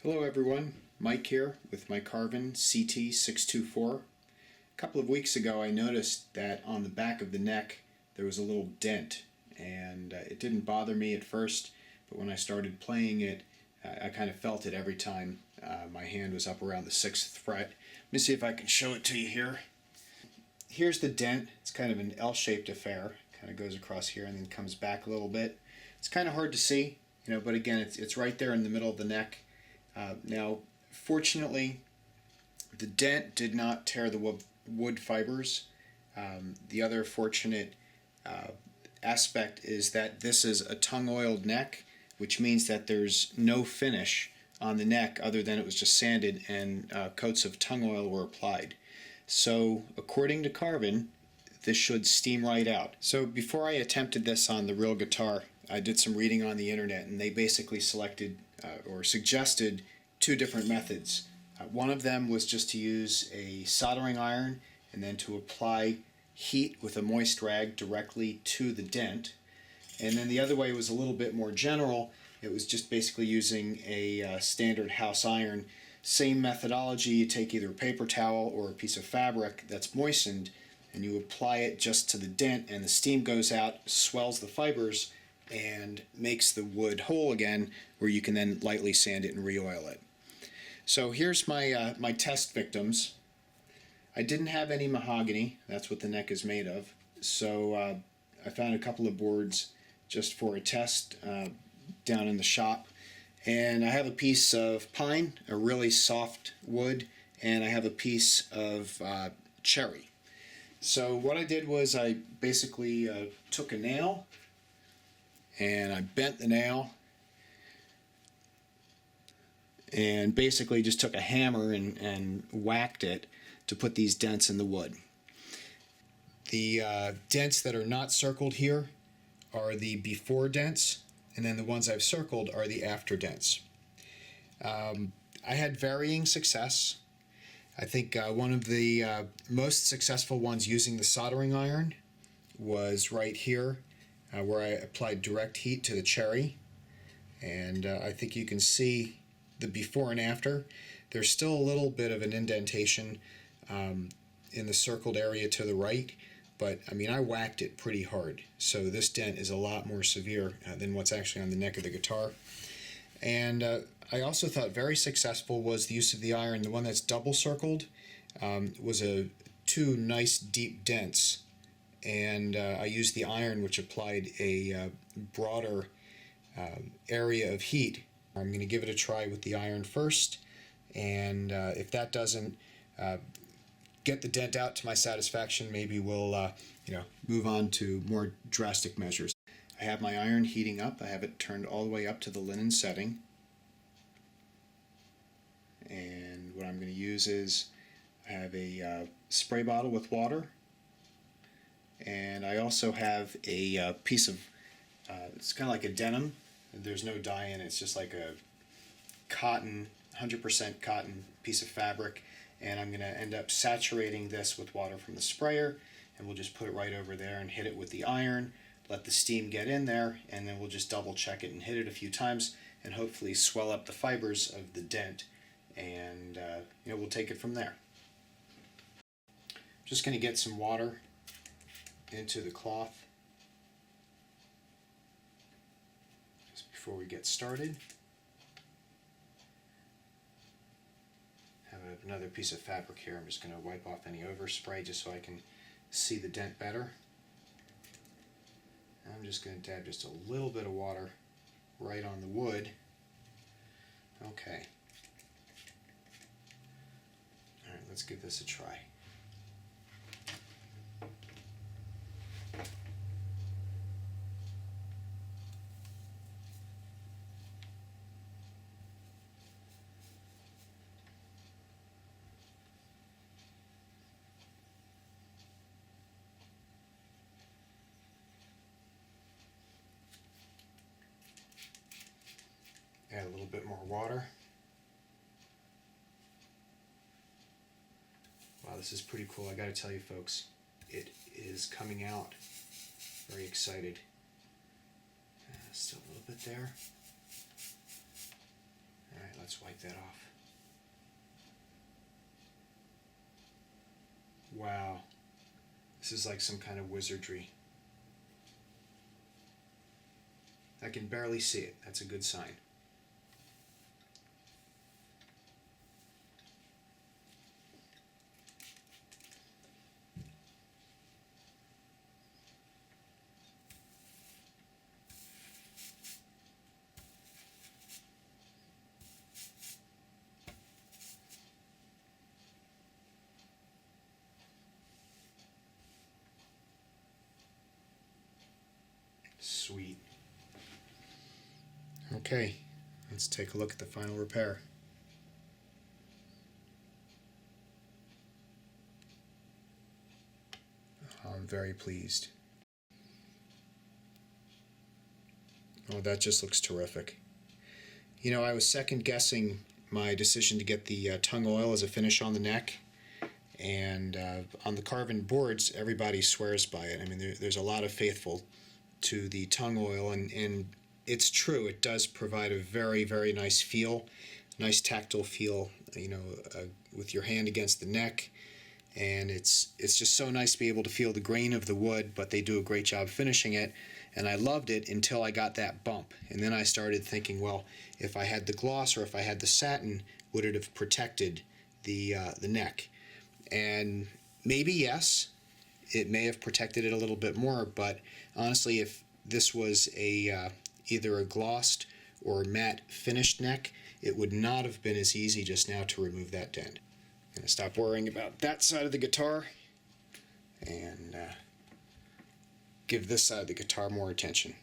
Hello everyone, Mike here with my Carvin CT624. A couple of weeks ago I noticed that on the back of the neck there was a little dent, and it didn't bother me at first, but when I started playing it I kind of felt it every time my hand was up around the 6th fret. Let me see if I can show it to you here. Here's the dent. It's kind of an L-shaped affair. Kind of goes across here and then comes back a little bit. It's kind of hard to see, but again it's right there in the middle of the neck. Now, fortunately, the dent did not tear the wood fibers. The other fortunate aspect is that this is a tung oiled neck, which means that there's no finish on the neck other than it was just sanded and coats of tung oil were applied. So, according to Carvin, this should steam right out. So before I attempted this on the real guitar, I did some reading on the internet, and they basically selected or suggested two different methods. One of them was just to use a soldering iron and then to apply heat with a moist rag directly to the dent. And then the other way was a little bit more general. It was just basically using a standard house iron. Same methodology. You take either a paper towel or a piece of fabric that's moistened and you apply it just to the dent, and the steam goes out, swells the fibers, and makes the wood whole again, where you can then lightly sand it and re-oil it. So here's my my test victims. I didn't have any mahogany. That's what the neck is made of. So I found a couple of boards just for a test down in the shop. And I have a piece of pine, a really soft wood, and I have a piece of cherry. So what I did was I basically took a nail and I bent the nail and basically just took a hammer and whacked it to put these dents in the wood. The dents that are not circled here are the before dents, and then the ones I've circled are the after dents. I had varying success. I think one of the most successful ones using the soldering iron was right here, where I applied direct heat to the cherry, and I think you can see the before and after. There's still a little bit of an indentation in the circled area to the right, but I mean I whacked it pretty hard, so this dent is a lot more severe than what's actually on the neck of the guitar. And I also thought very successful was the use of the iron. The one that's double circled was two nice deep dents, and I used the iron, which applied a broader area of heat. I'm going to give it a try with the iron first, and if that doesn't get the dent out to my satisfaction, maybe we'll move on to more drastic measures. I have my iron heating up. I have it turned all the way up to the linen setting. And what I'm going to use is I have a spray bottle with water, and I also have a piece of, it's kind of like a denim. There's no dye in it. It's just like a cotton, 100% cotton piece of fabric, and I'm going to end up saturating this with water from the sprayer, and we'll just put it right over there and hit it with the iron. Let the steam get in there, and then we'll just double check it and hit it a few times and hopefully swell up the fibers of the dent, and we'll take it from there. Just going to get some water into the cloth just before we get started. Have another piece of fabric here. I'm just going to wipe off any overspray just so I can see the dent better. I'm just going to dab just a little bit of water right on the wood. Okay. Alright, let's give this a try. Add a little bit more water. Wow, this is pretty cool. I gotta tell you folks, it is coming out. Very excited. Still a little bit there. Alright, let's let's wipe that off. Wow. This is like some kind of wizardry. I can barely see it. That's a good sign. Sweet. Okay, let's take a look at the final repair. I'm very pleased. Oh, that just looks terrific. You know, I was second guessing my decision to get the tung oil as a finish on the neck, and on the Carvin boards, everybody swears by it. I mean, there's a lot of faithful to the tung oil, and it's true. It does provide a very, very nice feel, nice tactile feel, you know, with your hand against the neck. And it's just so nice to be able to feel the grain of the wood, but they do a great job finishing it. And I loved it until I got that bump. And then I started thinking, well, if I had the gloss or if I had the satin, would it have protected the neck? And maybe yes, it may have protected it a little bit more, but honestly, if this was a either a glossed or matte finished neck, it would not have been as easy just now to remove that dent. I'm going to stop worrying about that side of the guitar and give this side of the guitar more attention.